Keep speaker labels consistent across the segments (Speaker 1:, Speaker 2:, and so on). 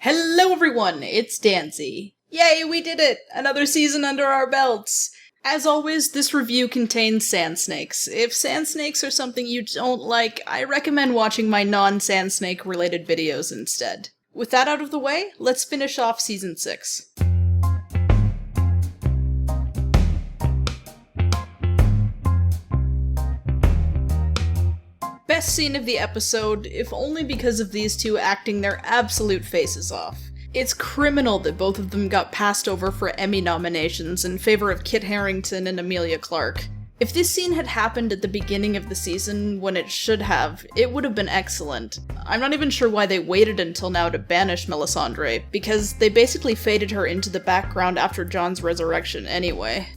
Speaker 1: Hello everyone, it's Danzy. Yay, we did it! Another season under our belts! As always, this review contains sand snakes. If sand snakes are something you don't like, I recommend watching my non-sand snake related videos instead. With that out of the way, let's finish off Season 6. Best scene of the episode, if only because of these two acting their absolute faces off. It's criminal that both of them got passed over for Emmy nominations in favor of Kit Harington and Emilia Clarke. If this scene had happened at the beginning of the season, when it should have, it would have been excellent. I'm not even sure why they waited until now to banish Melisandre, because they basically faded her into the background after Jon's resurrection anyway.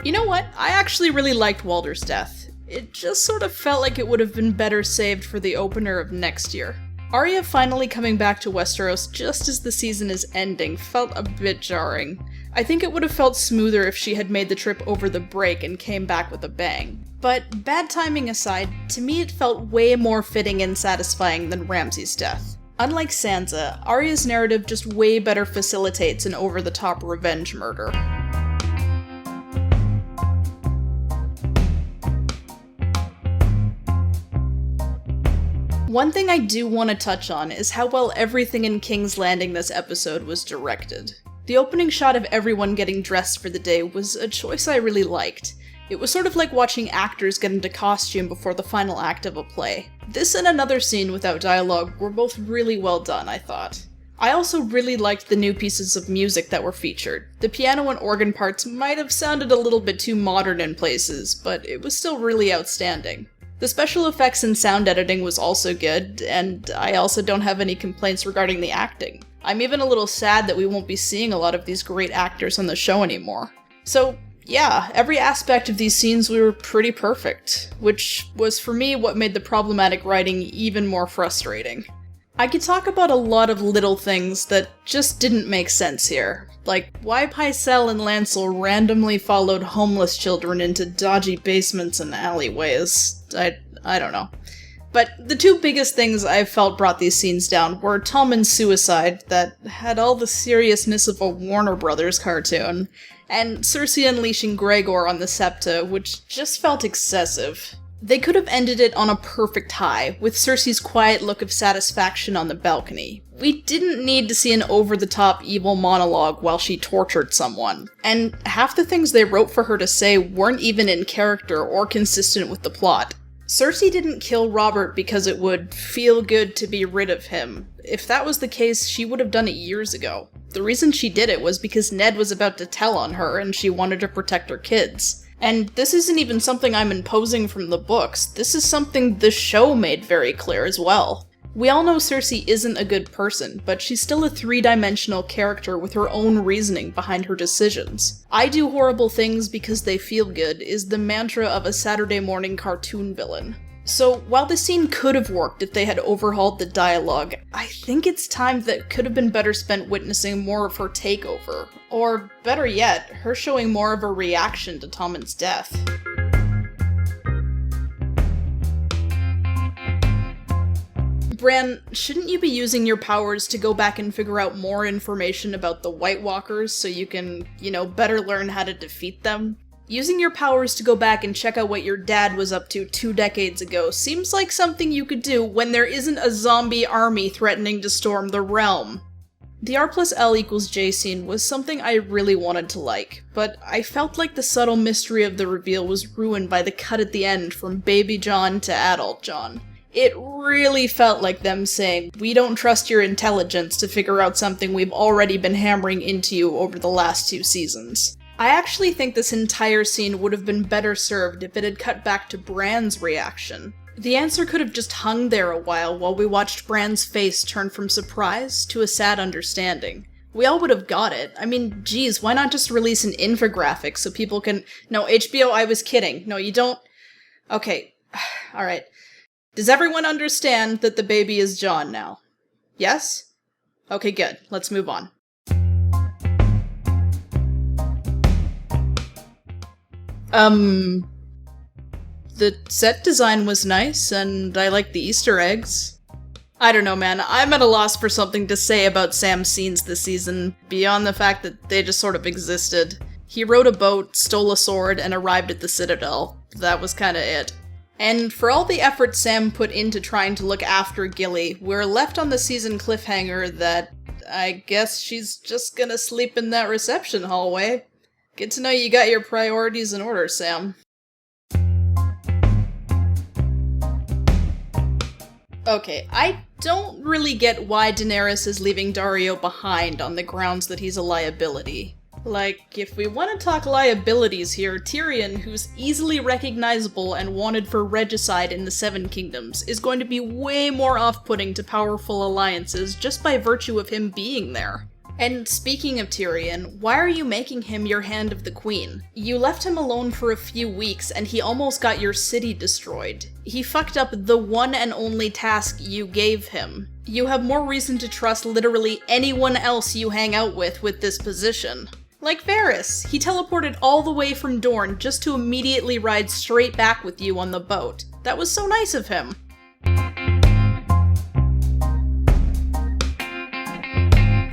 Speaker 1: You know what? I actually really liked Walder's death. It just sort of felt like it would have been better saved for the opener of next year. Arya finally coming back to Westeros just as the season is ending felt a bit jarring. I think it would have felt smoother if she had made the trip over the break and came back with a bang. But bad timing aside, to me it felt way more fitting and satisfying than Ramsay's death. Unlike Sansa, Arya's narrative just way better facilitates an over-the-top revenge murder. One thing I do want to touch on is how well everything in King's Landing this episode was directed. The opening shot of everyone getting dressed for the day was a choice I really liked. It was sort of like watching actors get into costume before the final act of a play. This and another scene without dialogue were both really well done, I thought. I also really liked the new pieces of music that were featured. The piano and organ parts might have sounded a little bit too modern in places, but it was still really outstanding. The special effects and sound editing was also good, and I also don't have any complaints regarding the acting. I'm even a little sad that we won't be seeing a lot of these great actors on the show anymore. So, yeah, every aspect of these scenes were pretty perfect, which was for me what made the problematic writing even more frustrating. I could talk about a lot of little things that just didn't make sense here, like why Pycelle and Lancel randomly followed homeless children into dodgy basements and alleyways. I don't know. But the two biggest things I felt brought these scenes down were Tommen's suicide, that had all the seriousness of a Warner Brothers cartoon, and Cersei unleashing Gregor on the Septa, which just felt excessive. They could have ended it on a perfect high, with Cersei's quiet look of satisfaction on the balcony. We didn't need to see an over-the-top evil monologue while she tortured someone. And half the things they wrote for her to say weren't even in character or consistent with the plot. Cersei didn't kill Robert because it would feel good to be rid of him. If that was the case, she would have done it years ago. The reason she did it was because Ned was about to tell on her and she wanted to protect her kids. And this isn't even something I'm imposing from the books, this is something the show made very clear as well. We all know Cersei isn't a good person, but she's still a three-dimensional character with her own reasoning behind her decisions. I do horrible things because they feel good is the mantra of a Saturday morning cartoon villain. So while the scene could have worked if they had overhauled the dialogue, I think it's time that could have been better spent witnessing more of her takeover. Or, better yet, her showing more of a reaction to Tommen's death. Bran, shouldn't you be using your powers to go back and figure out more information about the White Walkers so you can, better learn how to defeat them? Using your powers to go back and check out what your dad was up to 2 decades ago seems like something you could do when there isn't a zombie army threatening to storm the realm. The R+L=J scene was something I really wanted to like, but I felt like the subtle mystery of the reveal was ruined by the cut at the end from Baby Jon to Adult Jon. It really felt like them saying, "We don't trust your intelligence to figure out something we've already been hammering into you over the last 2 seasons." I actually think this entire scene would have been better served if it had cut back to Bran's reaction. The answer could have just hung there a while we watched Bran's face turn from surprise to a sad understanding. We all would have got it. I mean, geez, why not just release an infographic so people can— No, HBO, I was kidding. No, you don't— Okay, alright. Does everyone understand that the baby is Jon now? Yes? Okay, good. Let's move on. The set design was nice, and I liked the Easter eggs. I don't know, man. I'm at a loss for something to say about Sam's scenes this season, beyond the fact that they just sort of existed. He rowed a boat, stole a sword, and arrived at the Citadel. That was kinda it. And for all the effort Sam put into trying to look after Gilly, we're left on the season cliffhanger that I guess she's just gonna sleep in that reception hallway. Good to know you got your priorities in order, Sam. Okay, I don't really get why Daenerys is leaving Daario behind on the grounds that he's a liability. Like, if we want to talk liabilities here, Tyrion, who's easily recognizable and wanted for regicide in the Seven Kingdoms, is going to be way more off-putting to powerful alliances just by virtue of him being there. And speaking of Tyrion, why are you making him your Hand of the Queen? You left him alone for a few weeks and he almost got your city destroyed. He fucked up the one and only task you gave him. You have more reason to trust literally anyone else you hang out with this position. Like Varys, he teleported all the way from Dorne just to immediately ride straight back with you on the boat. That was so nice of him.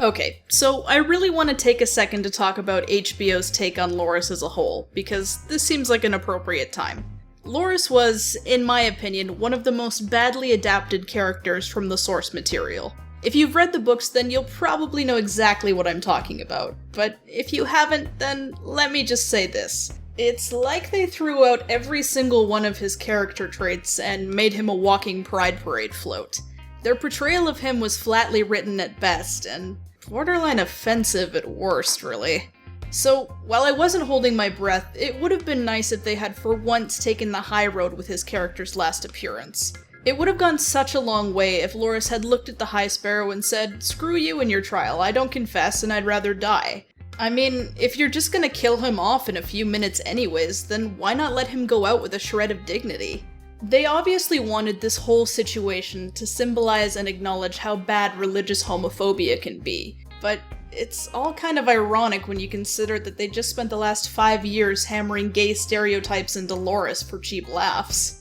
Speaker 1: Okay, so I really want to take a second to talk about HBO's take on Loras as a whole, because this seems like an appropriate time. Loras was, in my opinion, one of the most badly adapted characters from the source material. If you've read the books, then you'll probably know exactly what I'm talking about, but if you haven't, then let me just say this. It's like they threw out every single one of his character traits and made him a walking Pride Parade float. Their portrayal of him was flatly written at best, and borderline offensive at worst, really. So, while I wasn't holding my breath, it would have been nice if they had for once taken the high road with his character's last appearance. It would have gone such a long way if Loras had looked at the High Sparrow and said, "Screw you and your trial, I don't confess and I'd rather die." I mean, if you're just gonna kill him off in a few minutes anyways, then why not let him go out with a shred of dignity? They obviously wanted this whole situation to symbolize and acknowledge how bad religious homophobia can be, but it's all kind of ironic when you consider that they just spent the last 5 years hammering gay stereotypes into Loras for cheap laughs.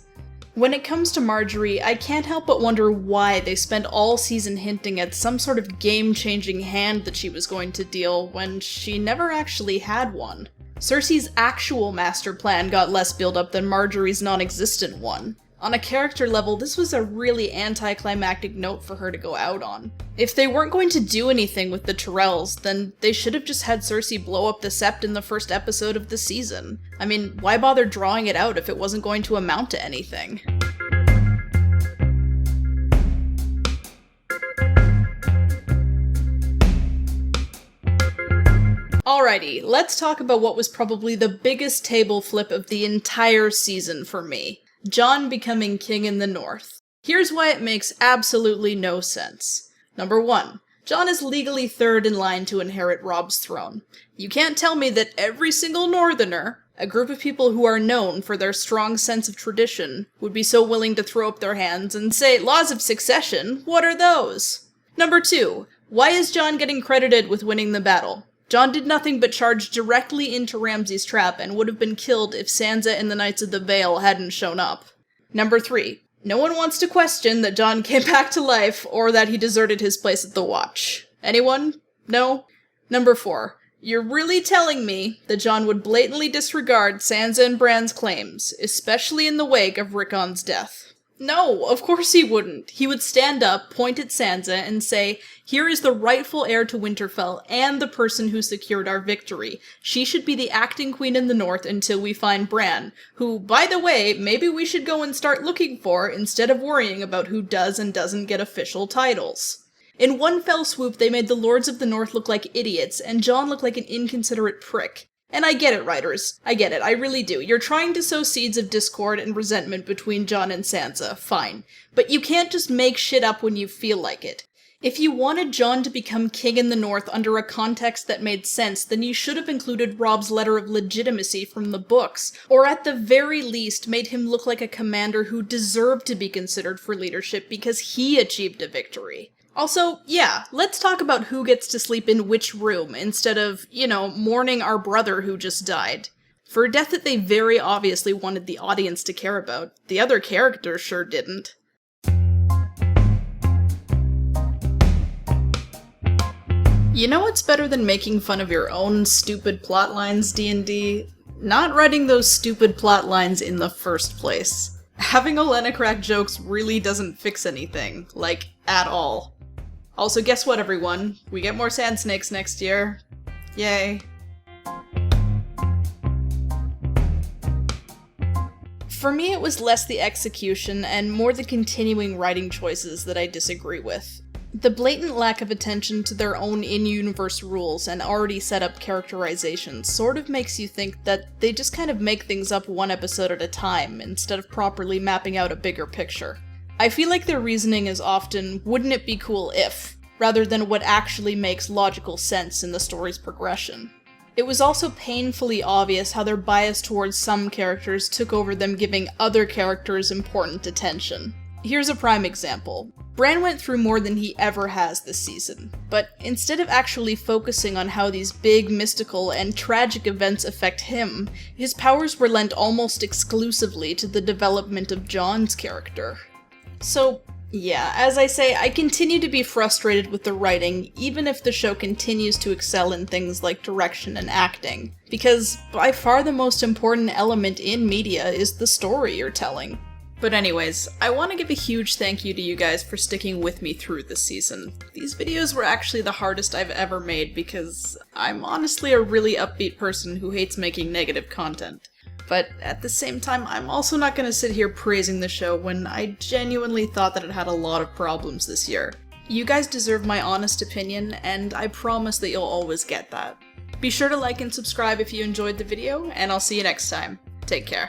Speaker 1: When it comes to Margaery, I can't help but wonder why they spent all season hinting at some sort of game-changing hand that she was going to deal when she never actually had one. Cersei's actual master plan got less build-up than Margaery's non-existent one. On a character level, this was a really anticlimactic note for her to go out on. If they weren't going to do anything with the Tyrells, then they should have just had Cersei blow up the Sept in the first episode of the season. I mean, why bother drawing it out if it wasn't going to amount to anything? Alrighty, let's talk about what was probably the biggest table flip of the entire season for me. Jon becoming king in the North. Here's why it makes absolutely no sense. Number 1. Jon is legally third in line to inherit Robb's throne. You can't tell me that every single Northerner, a group of people who are known for their strong sense of tradition, would be so willing to throw up their hands and say, "Laws of succession, what are those?" Number 2. Why is Jon getting credited with winning the battle? Jon did nothing but charge directly into Ramsay's trap and would have been killed if Sansa and the Knights of the Vale hadn't shown up. Number 3. No one wants to question that Jon came back to life or that he deserted his place at the Watch. Anyone? No? Number 4. You're really telling me that Jon would blatantly disregard Sansa and Bran's claims, especially in the wake of Rickon's death? No, of course he wouldn't. He would stand up, point at Sansa, and say, "Here is the rightful heir to Winterfell and the person who secured our victory. She should be the acting queen in the North until we find Bran, who, by the way, maybe we should go and start looking for instead of worrying about who does and doesn't get official titles." In one fell swoop, they made the Lords of the North look like idiots, and Jon look like an inconsiderate prick. And I get it, writers. I get it, I really do. You're trying to sow seeds of discord and resentment between Jon and Sansa, fine. But you can't just make shit up when you feel like it. If you wanted Jon to become king in the North under a context that made sense, then you should have included Robb's letter of legitimacy from the books, or at the very least made him look like a commander who deserved to be considered for leadership because he achieved a victory. Also, yeah, let's talk about who gets to sleep in which room, instead of, mourning our brother who just died. For a death that they very obviously wanted the audience to care about. The other characters sure didn't. You know what's better than making fun of your own stupid plotlines, D&D? Not writing those stupid plotlines in the first place. Having Olenna crack jokes really doesn't fix anything, like, at all. Also, guess what, everyone? We get more sand snakes next year. Yay. For me, it was less the execution and more the continuing writing choices that I disagree with. The blatant lack of attention to their own in-universe rules and already set up characterizations sort of makes you think that they just kind of make things up one episode at a time, instead of properly mapping out a bigger picture. I feel like their reasoning is often, wouldn't it be cool if, rather than what actually makes logical sense in the story's progression. It was also painfully obvious how their bias towards some characters took over them giving other characters important attention. Here's a prime example. Bran went through more than he ever has this season, but instead of actually focusing on how these big, mystical, and tragic events affect him, his powers were lent almost exclusively to the development of Jon's character. So, yeah, as I say, I continue to be frustrated with the writing, even if the show continues to excel in things like direction and acting, because by far the most important element in media is the story you're telling. But anyways, I want to give a huge thank you to you guys for sticking with me through this season. These videos were actually the hardest I've ever made because I'm honestly a really upbeat person who hates making negative content. But at the same time, I'm also not going to sit here praising the show when I genuinely thought that it had a lot of problems this year. You guys deserve my honest opinion, and I promise that you'll always get that. Be sure to like and subscribe if you enjoyed the video, and I'll see you next time. Take care.